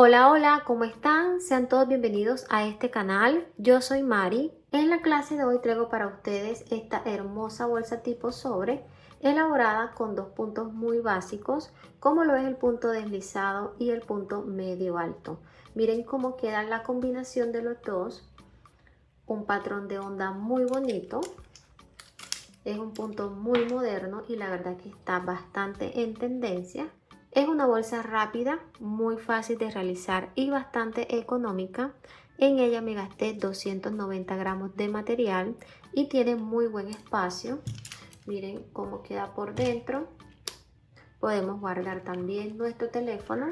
Hola, hola, ¿cómo están? Sean todos bienvenidos a este canal. Yo soy Mari. En la clase de hoy traigo para ustedes esta hermosa bolsa tipo sobre, elaborada con dos puntos muy básicos, como lo es el punto deslizado y el punto medio alto. Miren cómo queda la combinación de los dos. Un patrón de onda muy bonito. Es un punto muy moderno y la verdad que está bastante en tendencia. Es una bolsa rápida, muy fácil de realizar y bastante económica. En ella me gasté 290 gramos de material y tiene muy buen espacio. Miren cómo queda por dentro. Podemos guardar también nuestro teléfono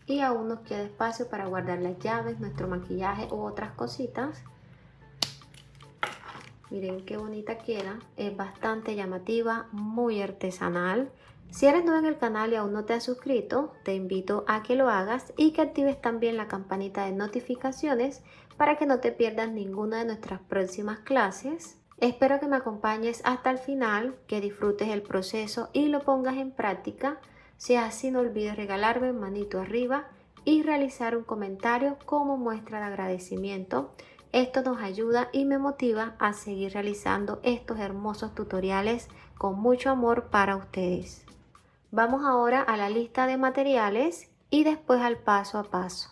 y aún nos queda espacio para guardar las llaves, nuestro maquillaje u otras cositas. Miren qué bonita queda, es bastante llamativa, muy artesanal. Si eres nuevo en el canal y aún no te has suscrito, te invito a que lo hagas y que actives también la campanita de notificaciones para que no te pierdas ninguna de nuestras próximas clases. Espero que me acompañes hasta el final, que disfrutes el proceso y lo pongas en práctica. Si es así, no olvides regalarme manito arriba y realizar un comentario como muestra de agradecimiento. Esto nos ayuda y me motiva a seguir realizando estos hermosos tutoriales con mucho amor para ustedes. Vamos ahora a la lista de materiales y después al paso a paso.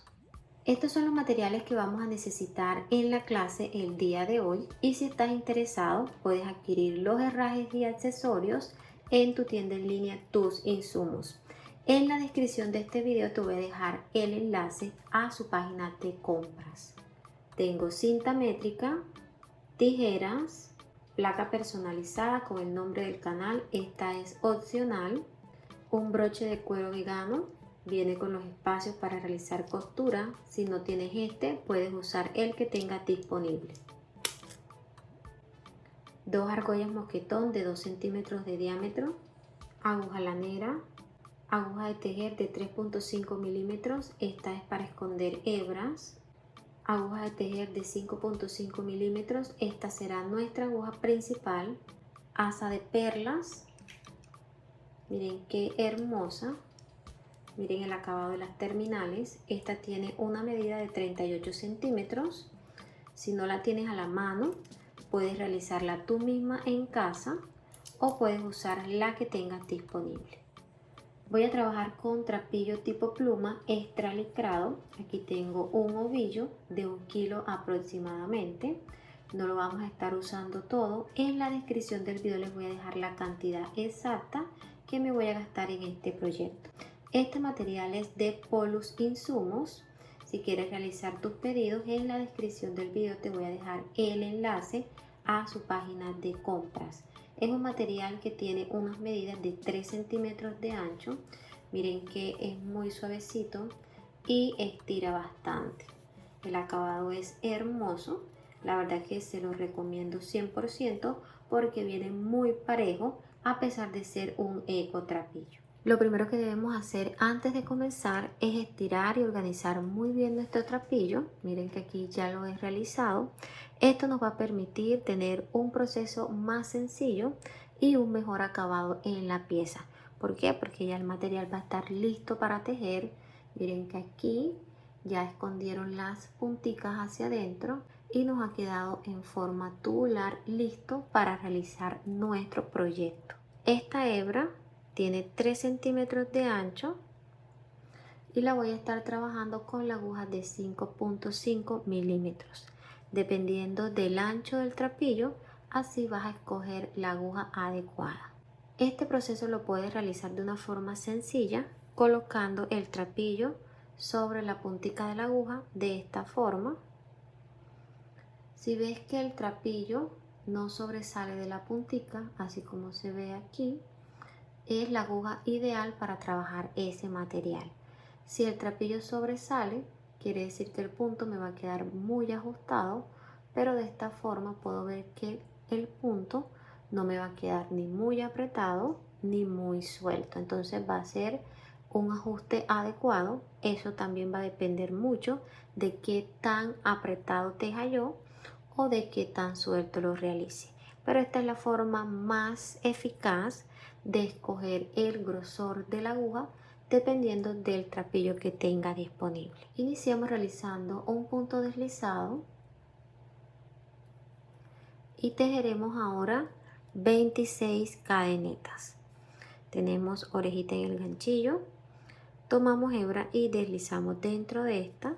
Estos son los materiales que vamos a necesitar en la clase el día de hoy y si estás interesado puedes adquirir los herrajes y accesorios en tu tienda en línea Tus Insumos. En la descripción de este video te voy a dejar el enlace a su página de compras. Tengo cinta métrica, tijeras, placa personalizada con el nombre del canal, esta es opcional, un broche de cuero vegano, viene con los espacios para realizar costura, si no tienes este puedes usar el que tengas disponible. Dos argollas mosquetón de 2 centímetros de diámetro, aguja lanera, aguja de tejer de 3.5 milímetros, esta es para esconder hebras, aguja de tejer de 5.5 milímetros, esta será nuestra aguja principal, asa de perlas, miren qué hermosa, miren el acabado de las terminales, esta tiene una medida de 38 centímetros, si no la tienes a la mano puedes realizarla tú misma en casa o puedes usar la que tengas disponible. Voy a trabajar con trapillo tipo pluma extra licrado. Aquí tengo un ovillo de 1 kilo aproximadamente. No lo vamos a estar usando todo. En la descripción del video les voy a dejar la cantidad exacta que me voy a gastar en este proyecto. Este material es de Polus Insumos. Si quieres realizar tus pedidos, en la descripción del video te voy a dejar el enlace a su página de compras. Es un material que tiene unas medidas de 3 centímetros de ancho. Miren que es muy suavecito y estira bastante. El acabado es hermoso. La verdad que se lo recomiendo 100% porque viene muy parejo a pesar de ser un eco trapillo. Lo primero que debemos hacer antes de comenzar es estirar y organizar muy bien nuestro trapillo. Miren que aquí ya lo he realizado. Esto nos va a permitir tener un proceso más sencillo y un mejor acabado en la pieza. ¿Por qué? Porque ya el material va a estar listo para tejer. Miren que aquí ya escondieron las punticas hacia adentro y nos ha quedado en forma tubular listo para realizar nuestro proyecto. Esta hebra tiene 3 centímetros de ancho y la voy a estar trabajando con la aguja de 5.5 milímetros. Dependiendo del ancho del trapillo, así vas a escoger la aguja adecuada. Este proceso lo puedes realizar de una forma sencilla, colocando el trapillo sobre la puntica de la aguja de esta forma. Si ves que el trapillo no sobresale de la puntica, así como se ve aquí, es la aguja ideal para trabajar ese material. Si el trapillo sobresale, quiere decir que el punto me va a quedar muy ajustado, pero de esta forma puedo ver que el punto no me va a quedar ni muy apretado ni muy suelto. Entonces va a ser un ajuste adecuado. Eso también va a depender mucho de qué tan apretado teja yo o de qué tan suelto lo realice. Pero esta es la forma más eficaz de escoger el grosor de la aguja dependiendo del trapillo que tenga disponible. Iniciamos realizando un punto deslizado y tejeremos ahora 26 cadenetas. Tenemos orejita en el ganchillo, tomamos hebra y deslizamos dentro de esta,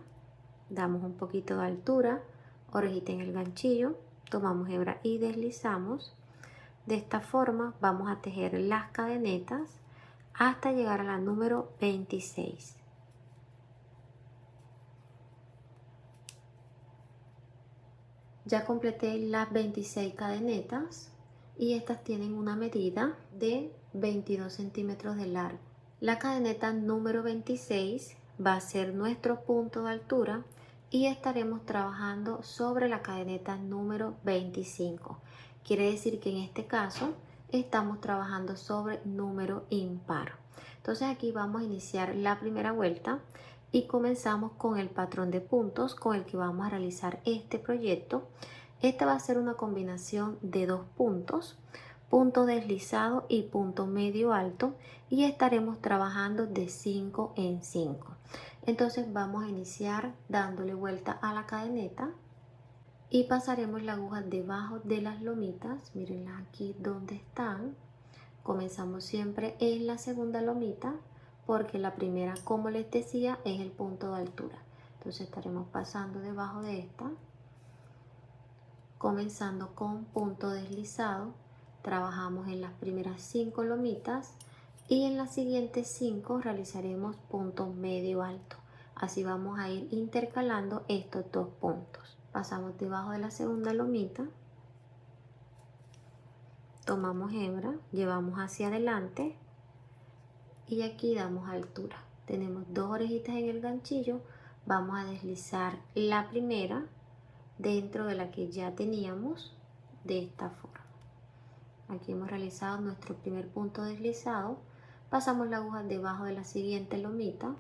damos un poquito de altura, orejita en el ganchillo, tomamos hebra y deslizamos. De esta forma vamos a tejer las cadenetas hasta llegar a la número 26. Ya completé las 26 cadenetas y estas tienen una medida de 22 centímetros de largo. La cadeneta número 26 va a ser nuestro punto de altura y estaremos trabajando sobre la cadeneta número 25. Quiere decir que en este caso estamos trabajando sobre número impar. Entonces aquí vamos a iniciar la primera vuelta y comenzamos con el patrón de puntos con el que vamos a realizar este proyecto. Esta va a ser una combinación de 2 puntos, punto deslizado y punto medio alto, y estaremos trabajando de 5 en 5. Entonces vamos a iniciar dándole vuelta a la cadeneta y pasaremos la aguja debajo de las lomitas. Mírenlas aquí donde están. Comenzamos siempre en la segunda lomita porque la primera, como les decía, es el punto de altura. Entonces estaremos pasando debajo de esta, comenzando con punto deslizado. Trabajamos en las primeras 5 lomitas y en las siguientes 5 realizaremos punto medio alto. Así vamos a ir intercalando estos 2 puntos. Pasamos debajo de la segunda lomita, tomamos hebra, llevamos hacia adelante y aquí damos altura. Tenemos 2 orejitas en el ganchillo, vamos a deslizar la primera dentro de la que ya teníamos de esta forma. Aquí hemos realizado nuestro primer punto deslizado, pasamos la aguja debajo de la siguiente lomita,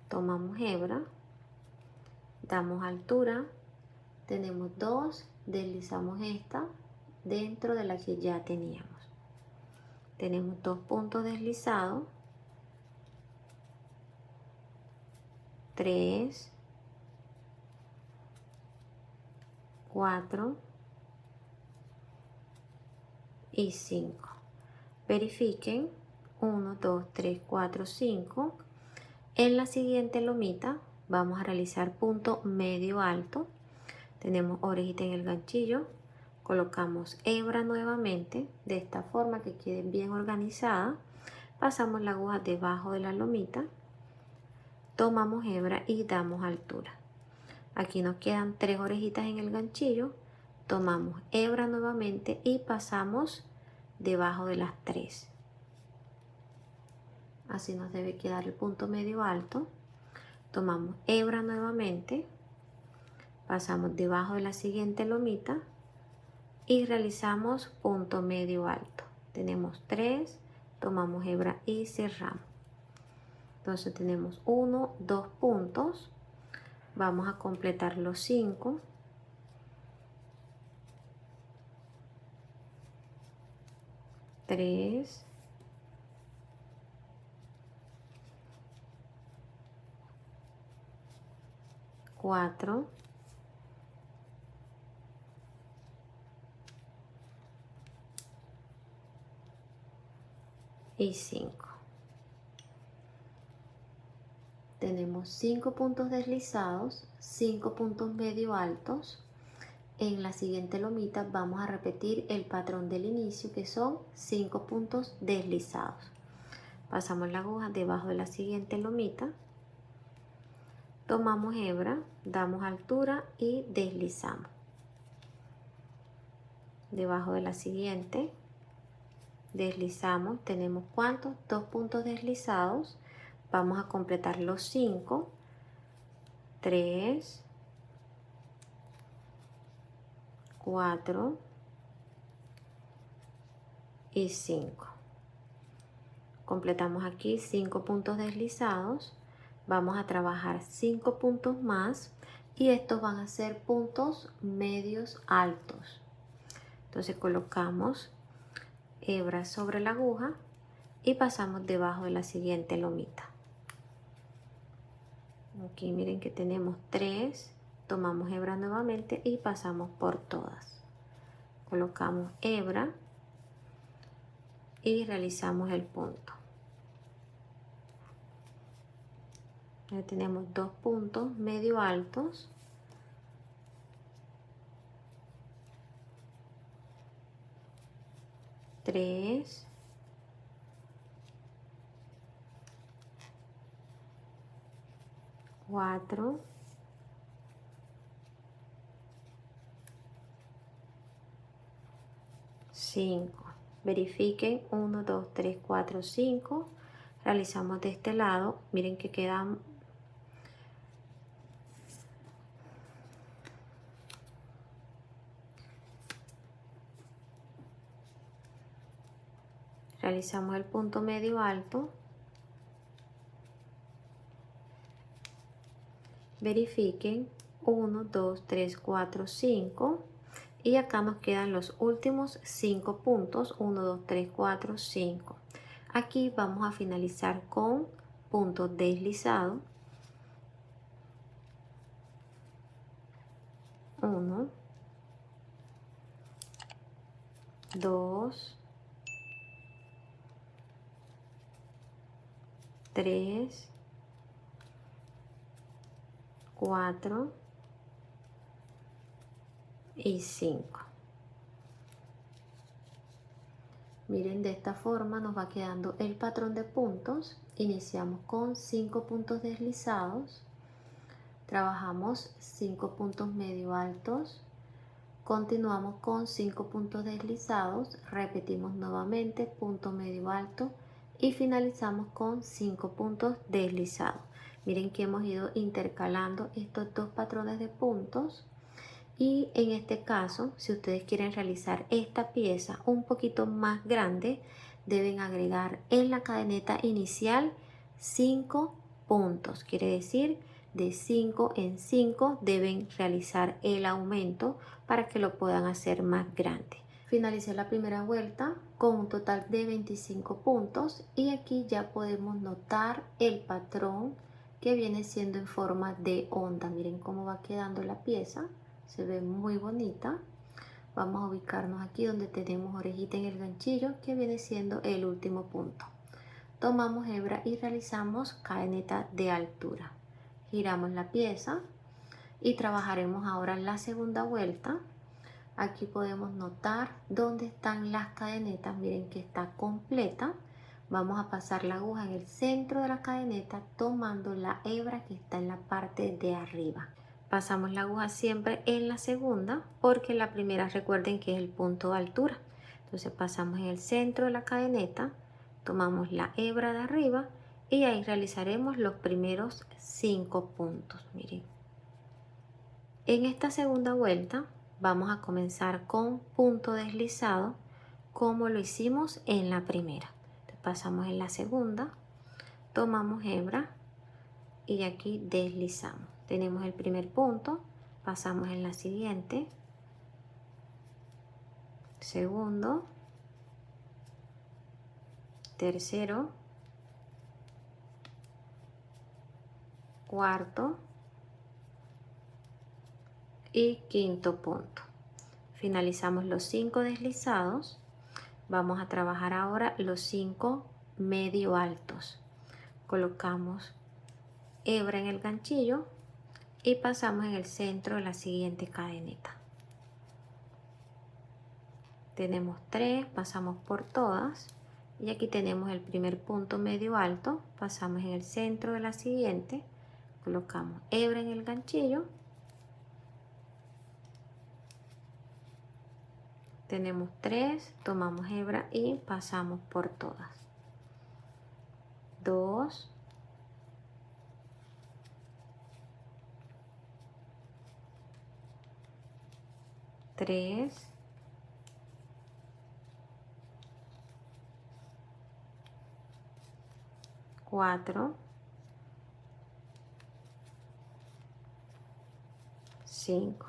tomamos hebra, damos altura, tenemos 2, deslizamos esta dentro de la que ya teníamos. Tenemos 2 puntos deslizados, 3, 4 y 5. Verifiquen 1, 2, 3, 4, 5. En la siguiente lomita vamos a realizar punto medio alto. Tenemos orejita en el ganchillo, colocamos hebra nuevamente de esta forma que quede bien organizada. Pasamos la aguja debajo de la lomita, tomamos hebra y damos altura. Aquí nos quedan 3 orejitas en el ganchillo, tomamos hebra nuevamente y pasamos debajo de las 3. Así nos debe quedar el punto medio alto. Tomamos hebra nuevamente, pasamos debajo de la siguiente lomita y realizamos punto medio alto. Tenemos 3, tomamos hebra y cerramos. Entonces tenemos 1, 2 puntos. Vamos a completar los 5. 3, 4, y 5. Tenemos 5 puntos deslizados, 5 puntos medio altos. En la siguiente lomita vamos a repetir el patrón del inicio, que son 5 puntos deslizados. Pasamos la aguja debajo de la siguiente lomita, tomamos hebra, damos altura y deslizamos. Debajo de la siguiente deslizamos. Tenemos ¿cuántos? 2 puntos deslizados. Vamos a completar los 5. 3, 4 y 5. Completamos aquí 5 puntos deslizados. Vamos a trabajar 5 puntos más y estos van a ser puntos medios altos. Entonces colocamos hebra sobre la aguja y pasamos debajo de la siguiente lomita. Aquí miren que tenemos 3, tomamos hebra nuevamente y pasamos por todas. Colocamos hebra y realizamos el punto. Ahí tenemos 2 puntos medio altos. Tres. 4, 5. Verifiquen 1, 2, 3, 4, 5. Realizamos de este lado. Miren que quedan realizamos el punto medio alto. Verifiquen 1, 2, 3, 4, 5 y acá nos quedan los últimos 5 puntos 1, 2, 3, 4, 5. Aquí vamos a finalizar con punto deslizado. 1, 2, 3, 4 y 5. Miren, de esta forma nos va quedando el patrón de puntos. Iniciamos con 5 puntos deslizados, trabajamos 5 puntos medio altos, continuamos con 5 puntos deslizados, repetimos nuevamente punto medio alto y finalizamos con 5 puntos deslizados. Miren que hemos ido intercalando estos 2 patrones de puntos. Y en este caso, si ustedes quieren realizar esta pieza un poquito más grande, deben agregar en la cadeneta inicial 5 puntos. Quiere decir, de 5 en 5 deben realizar el aumento para que lo puedan hacer más grande. Finalicé la primera vuelta con un total de 25 puntos y aquí ya podemos notar el patrón que viene siendo en forma de onda. Miren cómo va quedando la pieza. Se ve muy bonita. Vamos a ubicarnos aquí donde tenemos orejita en el ganchillo, que viene siendo el último punto. Tomamos hebra y realizamos cadeneta de altura. Giramos la pieza y trabajaremos ahora la segunda vuelta. Aquí podemos notar dónde están las cadenetas. Miren que está completa. Vamos a pasar la aguja en el centro de la cadeneta tomando la hebra que está en la parte de arriba. Pasamos la aguja siempre en la segunda porque la primera recuerden que es el punto de altura. Entonces pasamos en el centro de la cadeneta, tomamos la hebra de arriba y ahí realizaremos los primeros 5 puntos. Miren. En esta segunda vuelta vamos a comenzar con punto deslizado como lo hicimos en la primera. Entonces, pasamos en la segunda, tomamos hebra y aquí deslizamos. Tenemos el primer punto, pasamos en la siguiente, segundo, tercero, cuarto y quinto punto. Finalizamos los 5 deslizados. Vamos a trabajar ahora los 5 medio altos. Colocamos hebra en el ganchillo y pasamos en el centro de la siguiente cadeneta. Tenemos 3, pasamos por todas y aquí tenemos el primer punto medio alto, pasamos en el centro de la siguiente, colocamos hebra en el ganchillo, tenemos 3, tomamos hebra y pasamos por todas. 2, 3, 4, 5.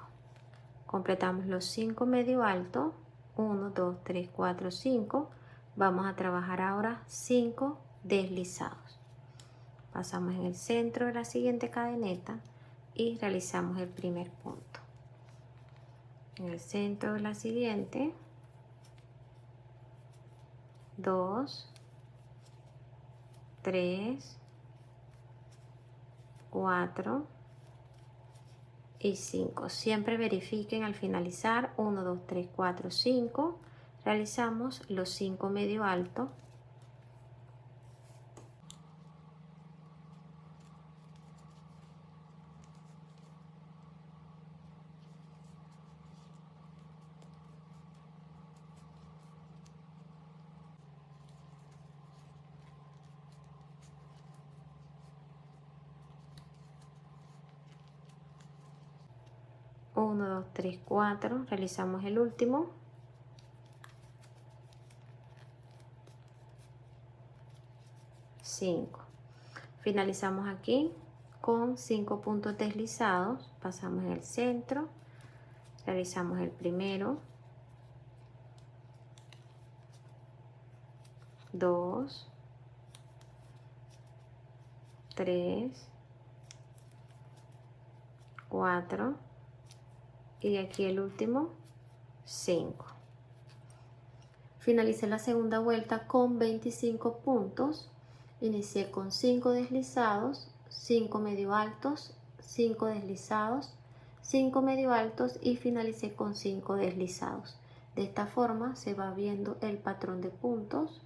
Completamos los 5 medio altos, 1, 2, 3, 4, 5. Vamos a trabajar ahora 5 deslizados. Pasamos en el centro de la siguiente cadeneta y realizamos el primer punto. En el centro de la siguiente, 2, 3, 4 y 5. Siempre verifiquen al finalizar 1, 2, 3, 4, 5. Realizamos los 5 medio alto. Uno, 2, 3, 4. Realizamos el último. Cinco. Finalizamos aquí con 5 puntos deslizados. Pasamos en el centro. Realizamos el primero. 2, 3, 4 y aquí el último 5. Finalicé la segunda vuelta con 25 puntos. Inicié con 5 deslizados, 5 medio altos, 5 deslizados, 5 medio altos y finalicé con 5 deslizados. De esta forma se va viendo el patrón de puntos.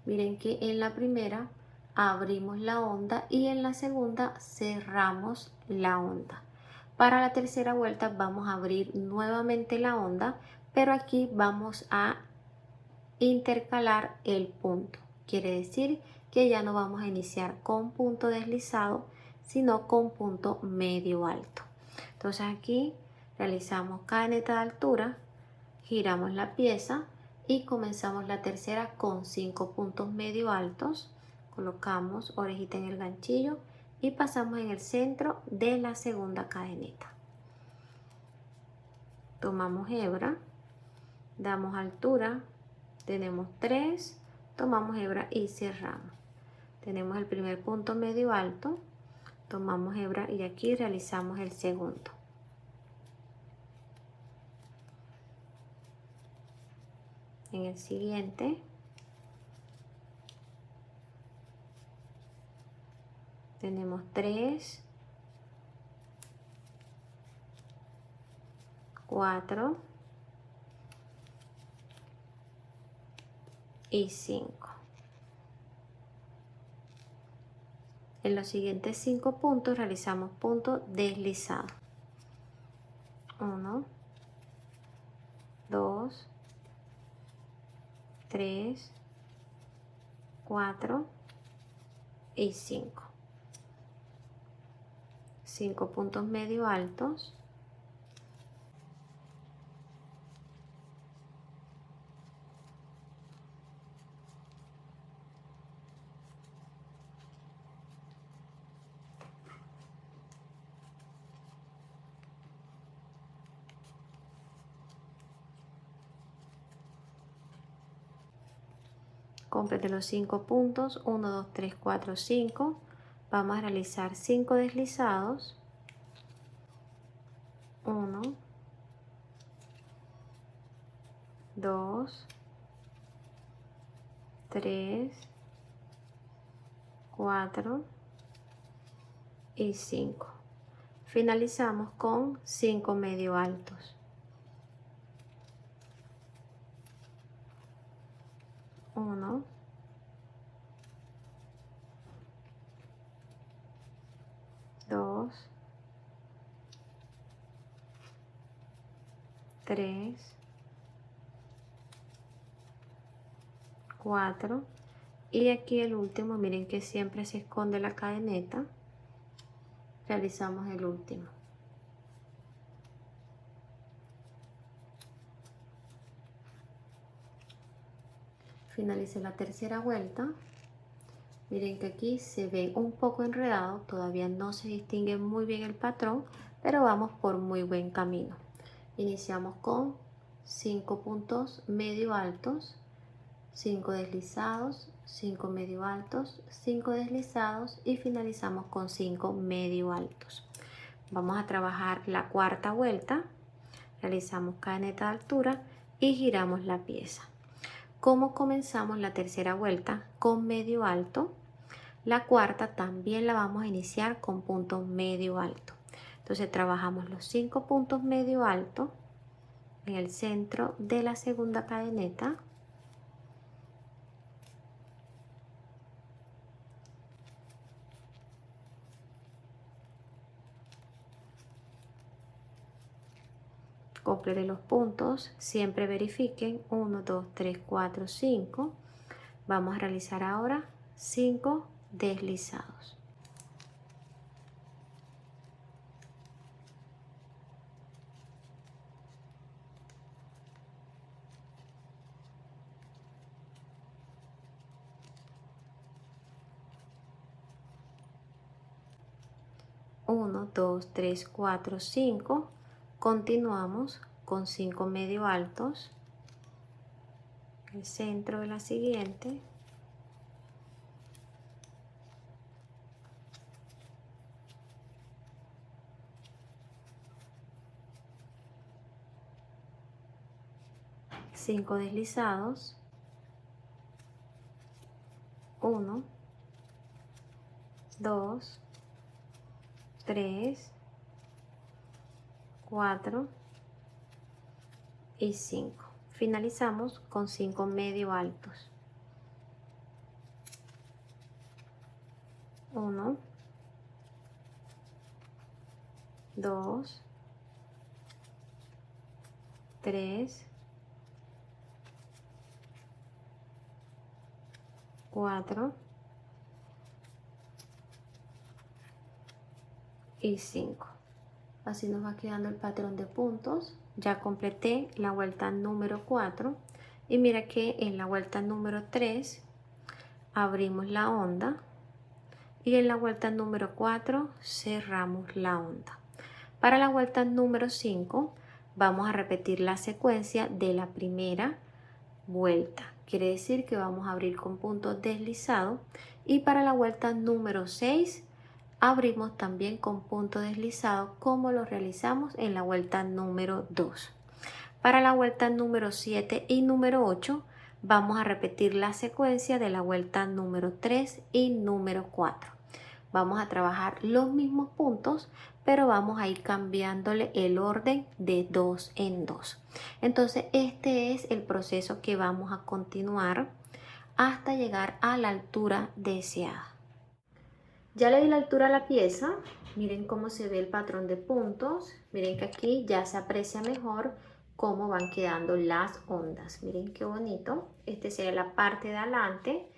Miren que en la primera abrimos la onda y en la segunda cerramos la onda. Para la tercera vuelta vamos a abrir nuevamente la onda, pero aquí vamos a intercalar el punto. Quiere decir que ya no vamos a iniciar con punto deslizado, sino con punto medio alto. Entonces aquí realizamos cadeneta de altura, giramos la pieza y comenzamos la tercera con 5 puntos medio altos. Colocamos orejita en el ganchillo y pasamos en el centro de la segunda cadeneta. Tomamos hebra, damos altura, tenemos 3, tomamos hebra y cerramos. Tenemos el primer punto medio alto, tomamos hebra y aquí realizamos el segundo. En el siguiente tenemos 3, 4 y 5. En los siguientes 5 puntos realizamos punto deslizado. 1, 2, 3, 4 y 5. 5 puntos medio altos. Complete los 5 puntos, 1, 2, 3, 4, 5. Vamos a realizar 5 deslizados. 1, 2, 3, 4 y 5. Finalizamos con 5 medio altos. 1, 2, 3, 4 y aquí el último. Miren que siempre se esconde la cadeneta. Realizamos el último. Finalicé la tercera vuelta. Miren que aquí se ve un poco enredado, todavía no se distingue muy bien el patrón, pero vamos por muy buen camino. Iniciamos con 5 puntos medio altos, 5 deslizados, 5 medio altos, 5 deslizados y finalizamos con 5 medio altos. Vamos a trabajar la cuarta vuelta, realizamos cadeneta de altura y giramos la pieza. Como comenzamos la tercera vuelta con medio alto, la cuarta también la vamos a iniciar con punto medio alto. Entonces trabajamos los 5 puntos medio alto en el centro de la segunda cadeneta. Complete los puntos, siempre verifiquen 1, 2, 3, 4, 5. Vamos a realizar ahora 5 deslizados. Uno, 2, 3, 4, 5. Continuamos con 5 medio altos, el centro de la siguiente, cinco deslizados, 1, 2, 3, 4 y 5. Finalizamos con 5 medio altos. 1, 2, 3, 4 y 5. Así nos va quedando el patrón de puntos. Ya completé la vuelta número 4 y mira que en la vuelta número 3 abrimos la onda y en la vuelta número 4 cerramos la onda. Para la vuelta número 5 vamos a repetir la secuencia de la primera vuelta. Quiere decir que vamos a abrir con puntos deslizados y para la vuelta número 6 abrimos también con punto deslizado como lo realizamos en la vuelta número 2. Para la vuelta número 7 y número 8 vamos a repetir la secuencia de la vuelta número 3 y número 4. Vamos a trabajar los mismos puntos, pero vamos a ir cambiándole el orden de 2 en 2. Entonces este es el proceso que vamos a continuar hasta llegar a la altura deseada. Ya le di la altura a la pieza, miren cómo se ve el patrón de puntos, miren que aquí ya se aprecia mejor cómo van quedando las ondas. Miren qué bonito, este sería la parte de adelante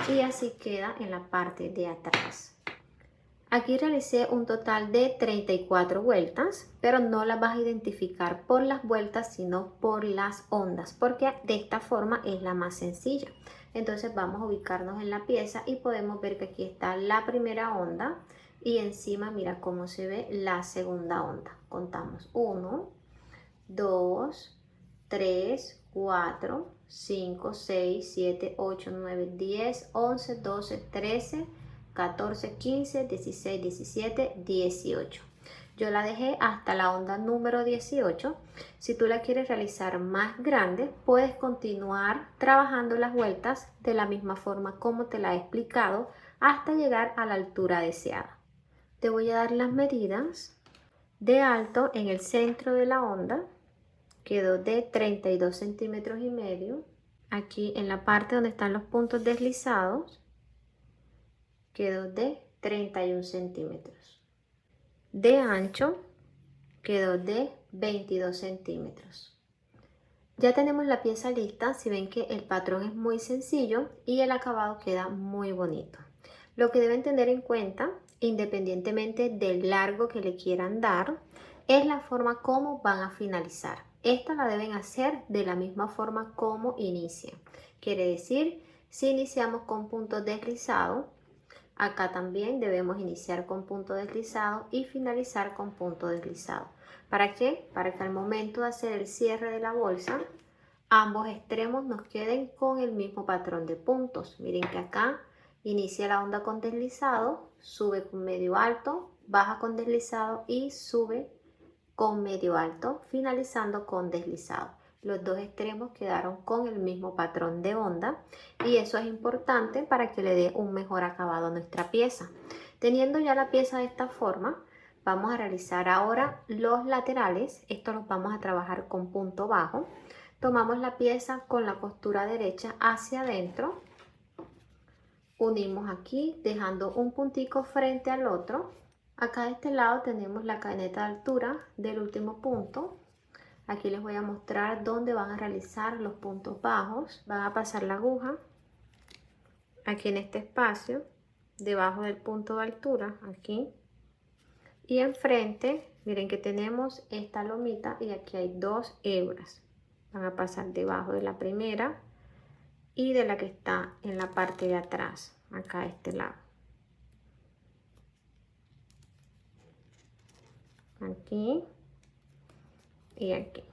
y así queda en la parte de atrás. Aquí realicé un total de 34 vueltas, pero no las vas a identificar por las vueltas, sino por las ondas, porque de esta forma es la más sencilla. Entonces vamos a ubicarnos en la pieza y podemos ver que aquí está la primera onda y encima mira cómo se ve la segunda onda. Contamos 1, 2, 3, 4, 5, 6, 7, 8, 9, 10, 11, 12, 13, 14, 15, 16, 17, 18. Yo la dejé hasta la onda número 18. Si tú la quieres realizar más grande, puedes continuar trabajando las vueltas de la misma forma como te la he explicado hasta llegar a la altura deseada. Te voy a dar las medidas de alto en el centro de la onda. Quedó de 32 centímetros y medio. Aquí en la parte donde están los puntos deslizados quedó de 31 centímetros. De ancho quedó de 22 centímetros. Ya tenemos la pieza lista. Si ven que el patrón es muy sencillo y el acabado queda muy bonito. Lo que deben tener en cuenta, independientemente del largo que le quieran dar, es la forma como van a finalizar. Esta la deben hacer de la misma forma como inician. Quiere decir, si iniciamos con punto deslizado, acá también debemos iniciar con punto deslizado y finalizar con punto deslizado. ¿Para qué? Para que al momento de hacer el cierre de la bolsa, ambos extremos nos queden con el mismo patrón de puntos. Miren que acá inicia la onda con deslizado, sube con medio alto, baja con deslizado y sube con medio alto, finalizando con deslizado. Los dos extremos quedaron con el mismo patrón de onda y eso es importante para que le dé un mejor acabado a nuestra pieza. Teniendo ya la pieza de esta forma, vamos a realizar ahora los laterales. Estos los vamos a trabajar con punto bajo. Tomamos la pieza con la costura derecha hacia adentro, unimos aquí dejando un puntico frente al otro. Acá de este lado tenemos la cadeneta de altura del último punto. Aquí les voy a mostrar dónde van a realizar los puntos bajos. Van a pasar la aguja aquí en este espacio, debajo del punto de altura, aquí. Y enfrente, miren que tenemos esta lomita y aquí hay dos hebras. Van a pasar debajo de la primera y de la que está en la parte de atrás, acá a este lado. Aquí y aquí.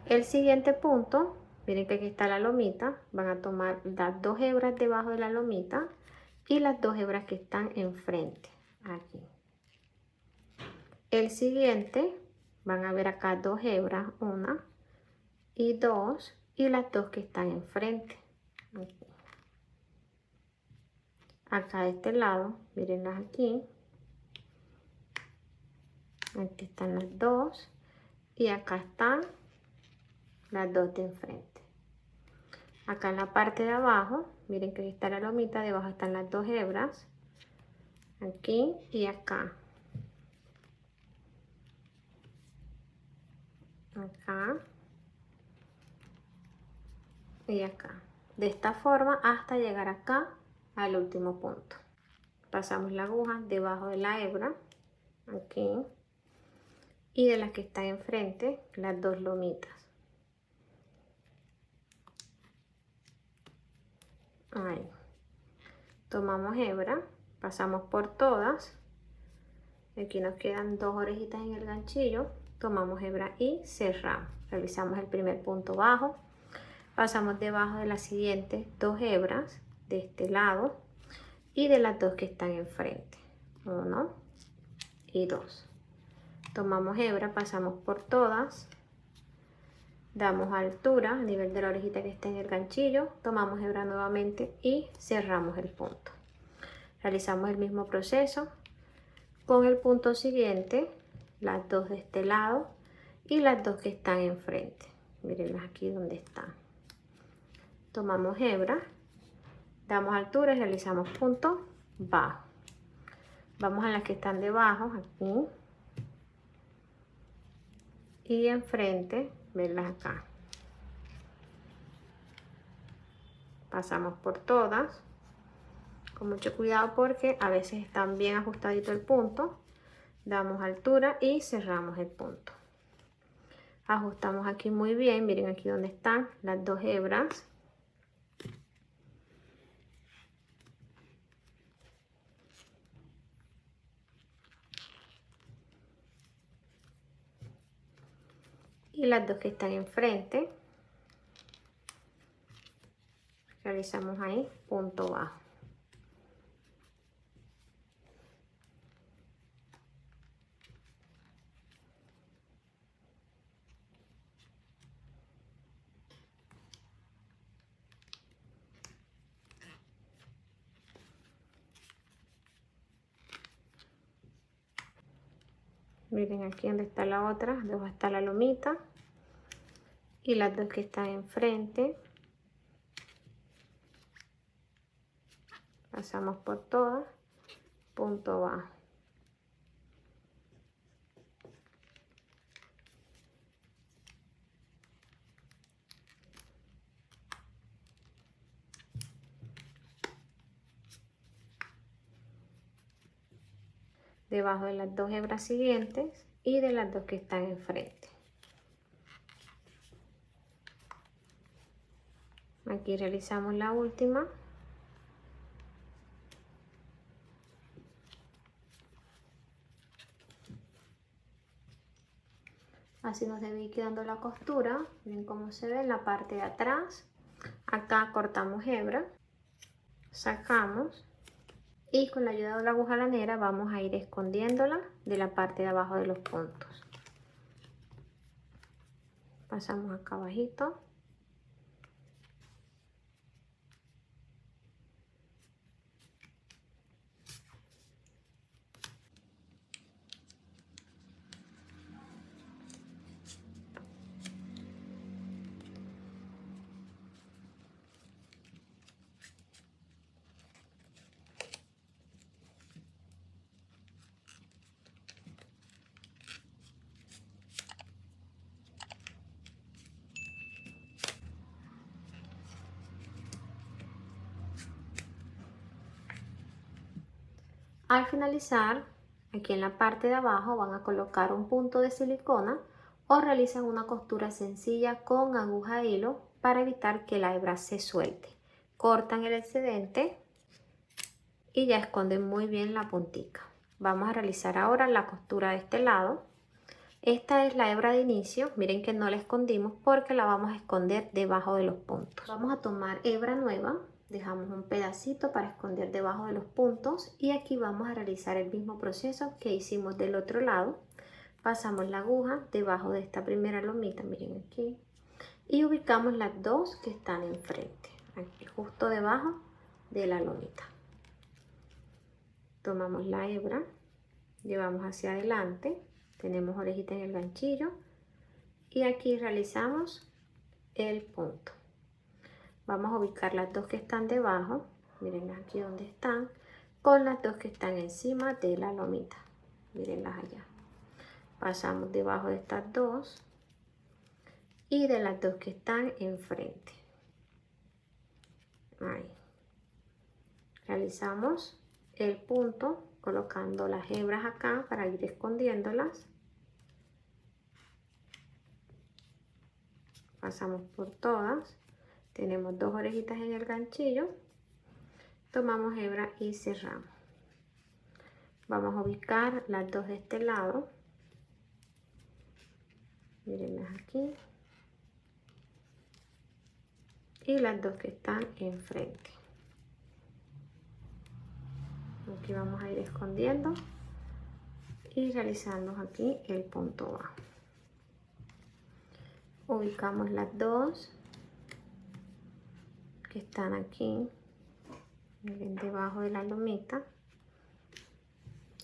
El siguiente punto, miren que aquí está la lomita, van a tomar las dos hebras debajo de la lomita y las dos hebras que están enfrente, aquí. El siguiente, van a ver acá dos hebras, una y dos, y las dos que están enfrente, aquí. Acá de este lado, mirenlas aquí. Aquí están las dos y acá están las dos de enfrente. Acá en la parte de abajo, miren que aquí está la lomita, debajo están las dos hebras, aquí y acá. Acá y acá. De esta forma hasta llegar acá al último punto. Pasamos la aguja debajo de la hebra, aquí, y de las que están enfrente, las dos lomitas. Ahí. Tomamos hebra, pasamos por todas. Aquí nos quedan dos orejitas en el ganchillo. Tomamos hebra y cerramos. Realizamos el primer punto bajo. Pasamos debajo de las siguientes dos hebras de este lado y de las dos que están enfrente. 1 y 2. Tomamos hebra, pasamos por todas. Damos altura a nivel de la orejita que está en el ganchillo. Tomamos hebra nuevamente y cerramos el punto. Realizamos el mismo proceso con el punto siguiente, las dos de este lado y las dos que están enfrente. Miren aquí donde están. Tomamos hebra, damos altura y realizamos punto bajo. Vamos a las que están debajo, aquí y enfrente, verlas acá. Pasamos por todas con mucho cuidado porque a veces están bien ajustadito el punto. Damos altura y cerramos el punto. Ajustamos aquí muy bien, miren aquí donde están las dos hebras. Y las dos que están enfrente. Realizamos ahí punto bajo. Miren aquí donde está la otra, debajo está la lomita y las dos que están enfrente. Pasamos por todas, punto bajo. Debajo de las dos hebras siguientes y de las dos que están enfrente. Aquí realizamos la última. así nos debe ir quedando la costura. Miren cómo se ve en la parte de atrás. Acá cortamos hebra, sacamos y con la ayuda de la aguja lanera vamos a ir escondiéndola de la parte de abajo de los puntos. Pasamos acá abajito. Al finalizar, aquí en la parte de abajo van a colocar un punto de silicona o realizan una costura sencilla con aguja e hilo para evitar que la hebra se suelte. Cortan el excedente y ya esconden muy bien la puntica. Vamos a realizar ahora la costura de este lado. Esta es la hebra de inicio, miren que no la escondimos porque la vamos a esconder debajo de los puntos. Vamos a tomar hebra nueva, dejamos un pedacito para esconder debajo de los puntos y aquí vamos a realizar el mismo proceso que hicimos del otro lado. Pasamos la aguja debajo de esta primera lomita, miren aquí, y ubicamos las dos que están enfrente, aquí justo debajo de la lomita. Tomamos la hebra, llevamos hacia adelante. Tenemos orejita en el ganchillo y aquí realizamos el punto. Vamos a ubicar las dos que están debajo, mirenlas aquí donde están, con las dos que están encima de la lomita, mirenlas allá. Pasamos debajo de estas dos y de las dos que están enfrente. Ahí. Realizamos el punto colocando las hebras acá para ir escondiéndolas. Pasamos por todas, tenemos dos orejitas en el ganchillo, tomamos hebra y cerramos. Vamos a ubicar las dos de este lado, mírenlas aquí, y las dos que están enfrente. Aquí vamos a ir escondiendo y realizando aquí el punto bajo. Ubicamos las dos que están aquí, miren, debajo de la lomita,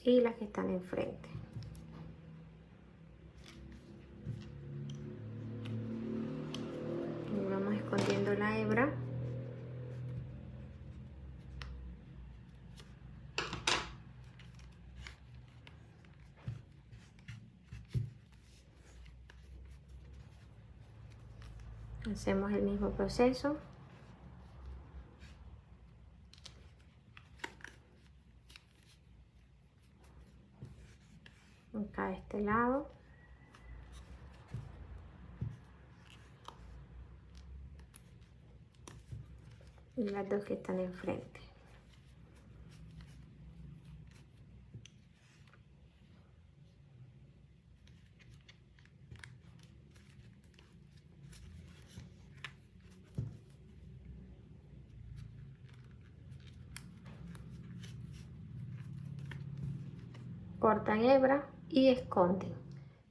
y las que están enfrente. Y vamos escondiendo la hebra. Hacemos el mismo proceso. Acá de este lado. Y las dos que están enfrente. Cortan hebra y esconden.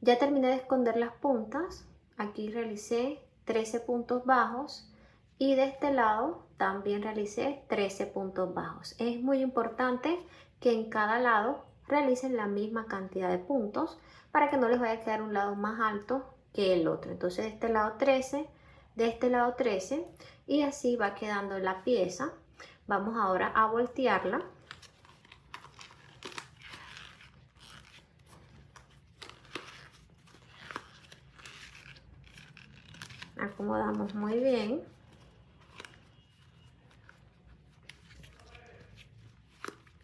Ya terminé de esconder las puntas. Aquí realicé 13 puntos bajos y de este lado también realicé 13 puntos bajos. Es muy importante que en cada lado realicen la misma cantidad de puntos para que no les vaya a quedar un lado más alto que el otro. Entonces de este lado 13, de este lado 13 y así va quedando la pieza. Vamos ahora a voltearla. Acomodamos muy bien.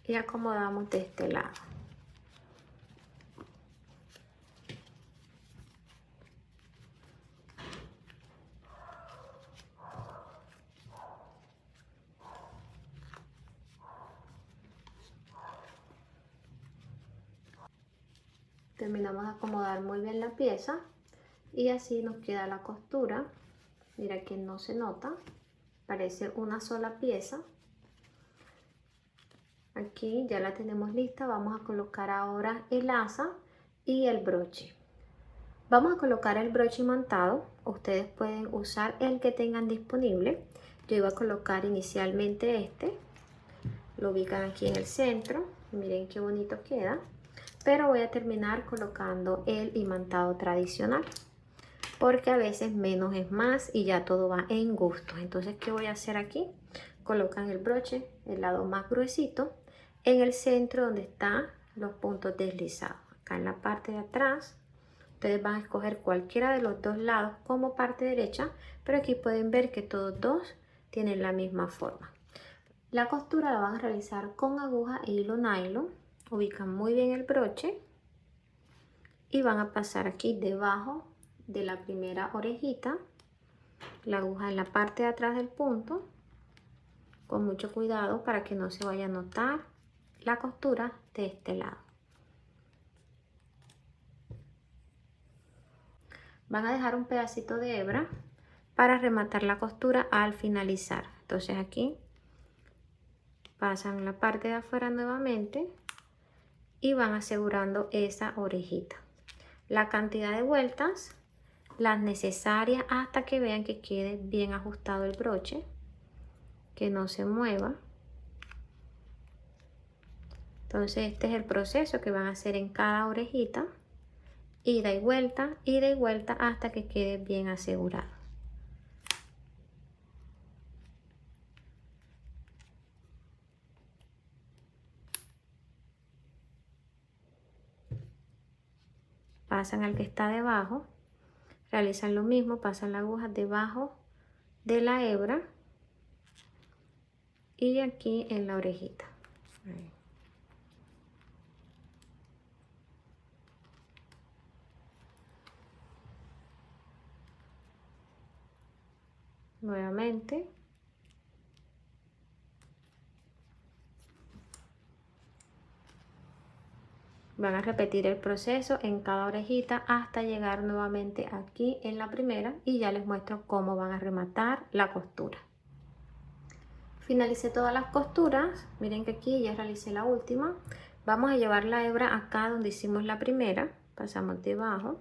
Y acomodamos de este lado. Terminamos de acomodar muy bien la pieza y así nos queda la costura. Mira que no se nota, parece una sola pieza. Aquí ya la tenemos lista. Vamos a colocar ahora el asa y el broche. Vamos a colocar el broche imantado. Ustedes pueden usar el que tengan disponible. Yo iba a colocar inicialmente este. Lo ubican aquí en el centro. Miren qué bonito queda. Pero voy a terminar colocando el imantado tradicional, porque a veces menos es más y ya todo va en gustos. Entonces, ¿qué voy a hacer aquí? Colocan el broche, el lado más gruesito, en el centro donde están los puntos deslizados. Acá en la parte de atrás, ustedes van a escoger cualquiera de los dos lados como parte derecha, pero aquí pueden ver que todos dos tienen la misma forma. La costura la van a realizar con aguja e hilo nylon. Ubican muy bien el broche y van a pasar aquí debajo de la primera orejita la aguja en la parte de atrás del punto, con mucho cuidado para que no se vaya a notar la costura de este lado. Van a dejar un pedacito de hebra para rematar la costura al finalizar. Entonces aquí pasan la parte de afuera nuevamente y van asegurando esa orejita. La cantidad de vueltas, las necesarias, hasta que vean que quede bien ajustado el broche, que no se mueva. Entonces este es el proceso que van a hacer en cada orejita, ida y vuelta hasta que quede bien asegurado. Pasan al que está debajo, realizan lo mismo, pasan la aguja debajo de la hebra y aquí en la orejita. Ahí. Nuevamente. Van a repetir el proceso en cada orejita hasta llegar nuevamente aquí en la primera y ya les muestro cómo van a rematar la costura. Finalicé todas las costuras. Miren que aquí ya realicé la última. Vamos a llevar la hebra acá donde hicimos la primera. Pasamos debajo.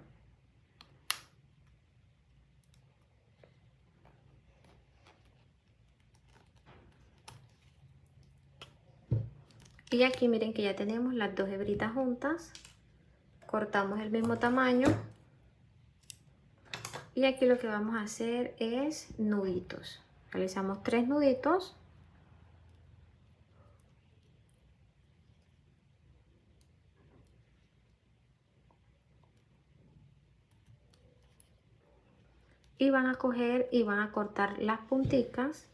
Y aquí miren que ya tenemos las dos hebritas juntas. Cortamos el mismo tamaño. Y aquí lo que vamos a hacer es nuditos. Realizamos 3 nuditos. Y van a coger y van a cortar las punticas.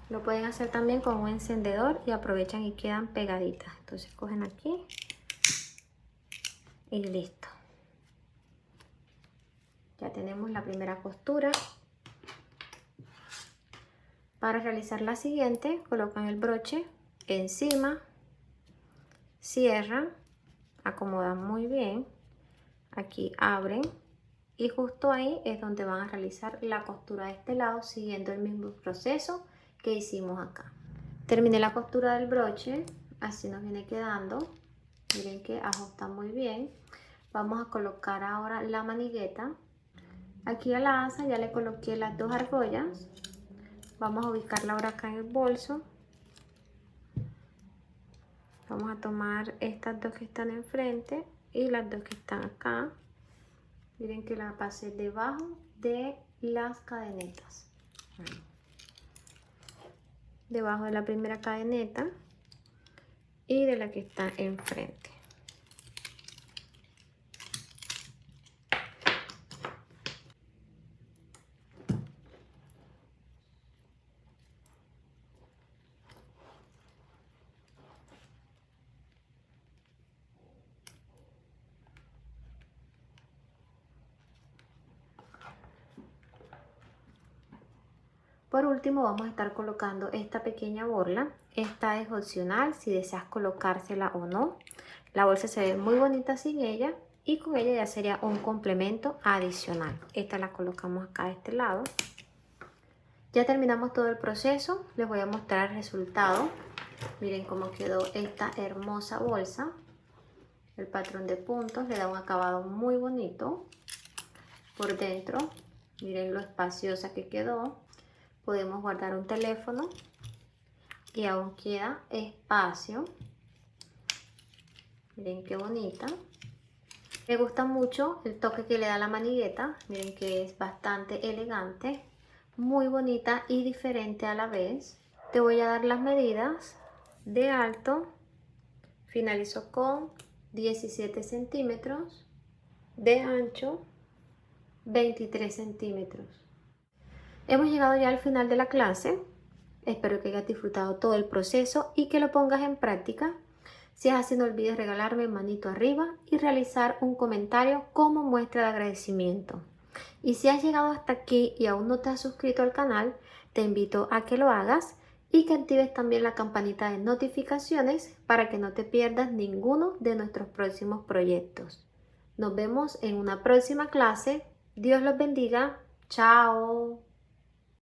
Lo pueden hacer también con un encendedor y aprovechan y quedan pegaditas. Entonces cogen aquí y listo. Ya tenemos la primera costura. Para realizar la siguiente, colocan el broche encima, cierran, acomodan muy bien, aquí abren y justo ahí es donde van a realizar la costura de este lado siguiendo el mismo proceso que hicimos acá. Terminé la costura del broche, así nos viene quedando. Miren que ajusta muy bien. Vamos a colocar ahora la manigueta. Aquí a la asa ya le coloqué las dos argollas. Vamos a ubicarla ahora acá en el bolso. Vamos a tomar estas dos que están enfrente y las dos que están acá. Miren que la pasé debajo de las cadenetas. Debajo de la primera cadeneta y de la que está enfrente. Por último vamos a estar colocando esta pequeña borla. Esta es opcional si deseas colocársela o no. La bolsa se ve muy bonita sin ella y con ella ya sería un complemento adicional. Esta la colocamos acá de este lado. Ya terminamos todo el proceso, les voy a mostrar el resultado. Miren cómo quedó esta hermosa bolsa. El patrón de puntos le da un acabado muy bonito. Por dentro, miren lo espaciosa que quedó. Podemos guardar un teléfono y aún queda espacio. Miren qué bonita. Me gusta mucho el toque que le da la manigueta. Miren que es bastante elegante, muy bonita y diferente a la vez. Te voy a dar las medidas de alto. Finalizo con 17 centímetros, de ancho 23 centímetros. Hemos llegado ya al final de la clase. Espero que hayas disfrutado todo el proceso y que lo pongas en práctica. Si es así, no olvides regalarme manito arriba y realizar un comentario como muestra de agradecimiento. Y si has llegado hasta aquí y aún no te has suscrito al canal, te invito a que lo hagas y que actives también la campanita de notificaciones para que no te pierdas ninguno de nuestros próximos proyectos. Nos vemos en una próxima clase. Dios los bendiga. Chao.